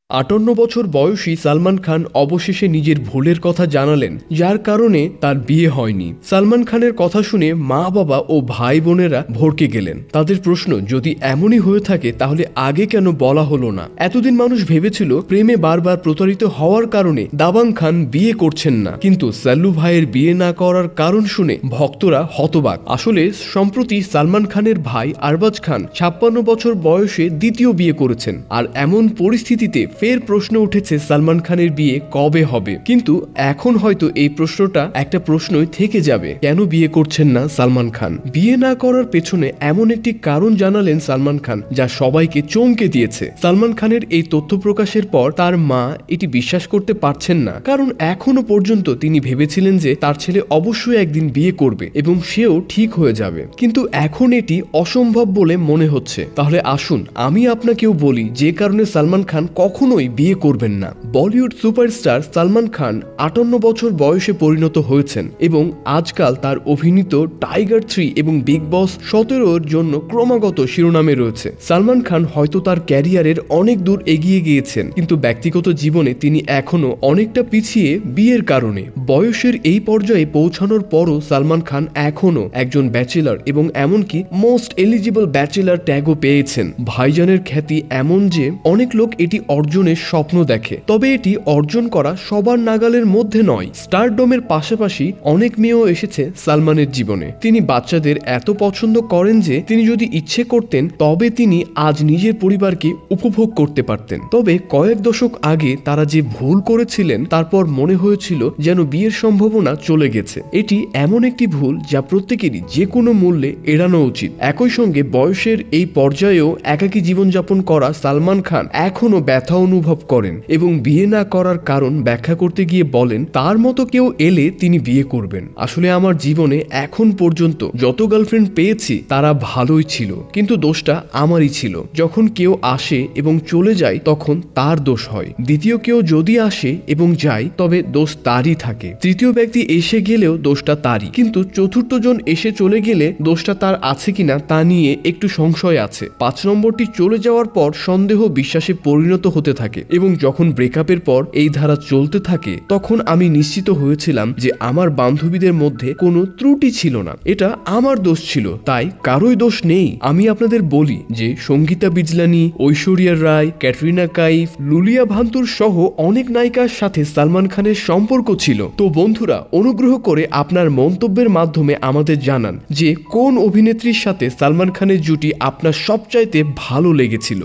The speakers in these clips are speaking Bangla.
58 বছর বয়সী সালমান খান অবশেষে নিজের ভুলের কথা জানালেন, যার কারণে তার বিয়ে হয়নি। সালমান খানের কথা শুনে মা বাবা ও ভাই বোনেরা ভড়কে গেলেন। তাদের প্রশ্ন, যদি এমনই হয়ে থাকে তাহলে আগে কেন বলা হলো না? এতদিন মানুষ ভেবেছিল প্রেমে বারবার প্রতারিত হওয়ার কারণে দাবাং খান বিয়ে করছেন না, কিন্তু সাল্লু ভাইয়ের বিয়ে না করার কারণ শুনে ভক্তরা হতবাক। আসলে সম্প্রতি সালমান খানের ভাই আরবাজ খান 56 বছর বয়সে দ্বিতীয় বিয়ে করেছেন। আর এমন পরিস্থিতিতে ফের প্রশ্ন উঠেছে সালমান খানের বিয়ে কবে হবে। কিন্তু এখন হয়তো এই প্রশ্নটা একটা প্রশ্নই থেকে যাবে, কেন বিয়ে করছেন না সালমান খান? বিয়ে না করার পেছনে এমন একটি কারণ জানালেন সালমান খান, যা সবাইকে চমকে দিয়েছে। সালমান খানের এই তথ্য প্রকাশের পর তার মা এটি বিশ্বাস করতে পারছেন না, কারণ এখনো পর্যন্ত তিনি ভেবেছিলেন যে তার ছেলে অবশ্যই একদিন বিয়ে করবে এবং সেও ঠিক হয়ে যাবে, কিন্তু এখন এটি অসম্ভব বলে মনে হচ্ছে। তাহলে আসুন আমি আপনাকেও বলি যে কারণে সালমান খান কখনোই বিয়ে করবেন না। বলিউড সুপারস্টার সালমান খান 58 বছর বয়সে পরিণত হয়েছেন এবং আজকাল তার অভিনীত টাইগার 3 এবং বিগ বস 17 জন্য ক্রমাগত শিরোনামে রয়েছে। সালমান খান হয়তো তার ক্যারিয়ারের অনেক দূর এগিয়ে গিয়েছেন, কিন্তু ব্যক্তিগত জীবনে তিনি এখনো অনেকটা পিছিয়ে বিয়ের কারণে। বয়সের এই পর্যায়ে পৌঁছানোর পরও সালমান খান এখনো একজন ব্যাচেলার এবং এমনকি মোস্ট এলিজিবল ব্যাচেলার ট্যাগও পেয়েছেন। ভাইজানের খ্যাতি এমন যে অনেক লোক এটি অর্জনের স্বপ্ন দেখে, তবে এটি অর্জন করা সবার নাগালের মধ্যে নয়। স্টারডমের পাশাপাশি অনেক মেয়েও এসেছে সালমানের জীবনে। তিনি বাচ্চাদের এত পছন্দ করেন যে তিনি যদি ইচ্ছে করতেন তবে তিনি আজ নিজের পরিবারকে উপভোগ করতে পারতেন। তবে কয়েক দশক আগে তারা যে ভুল করেছিলেন, তারপর মনে হয়েছিল যেন বিয়ের সম্ভাবনা চলে গেছে। এটি এমন একটি ভুল যা প্রত্যেকেরই যে কোনো মূল্যে এড়ানো উচিত। একই সঙ্গে বয়সের এই পর্যায়েও একাকী জীবনযাপন করা সালমান খান এখনো ব্যথা অনুভব করেন এবং বিয়ে না করার কারণ ব্যাখ্যা করতে গিয়ে বলেন, তার মতো কেউ এলে তিনি বিয়ে করবেন। আসলে আমার জীবনে এখন পর্যন্ত যত গার্লফ্রেন্ড পেয়েছি তারা ভালোই ছিল, কিন্তু দোষটা আমারই ছিল। যখন কেউ আসে এবং চলে যায় তখন তার দোষ হয়। দ্বিতীয় কেউ যদি আসে এবং যায় তবে দোষ তারই থাকে। তৃতীয় ব্যক্তি এসে গেলেও দোষটা তারই, কিন্তু চতুর্থ জন এসে চলে গেলে দোষটা তার আছে কিনা তা নিয়ে একটু সংশয় আছে। 5 নম্বরটি চলে যাওয়ার পর সন্দেহ বিশ্বাসে পরিণত হতে থাকে এবং যখন ব্রেকআপের পর এই ধারা চলতে থাকে তখন আমি নিশ্চিত হয়েছিলাম যে আমার বান্ধবীদের মধ্যে কোনো ত্রুটি ছিল না, এটা আমার দোষ ছিল, তাই কারোই দোষ নেই। আমি আপনাদের বলি যে সঙ্গীতা বিজলানি, ঐশ্বরিয়া রায়, ক্যাটরিনা কাইফ, লুলিয়া ভান্তুর সহ অনেক নায়িকার সাথে সালমান খানের সম্পর্ক ছিল। তো বন্ধুরা, অনুগ্রহ করে আপনার মন্তব্যের মাধ্যমে আমাদের জানান যে কোন অভিনেত্রীর সাথে সালমান খানের জুটি আপনার সবচাইতে ভালো লেগেছিল।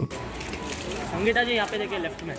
संगीता जी यहाँ पे देखिए लेफ्ट में।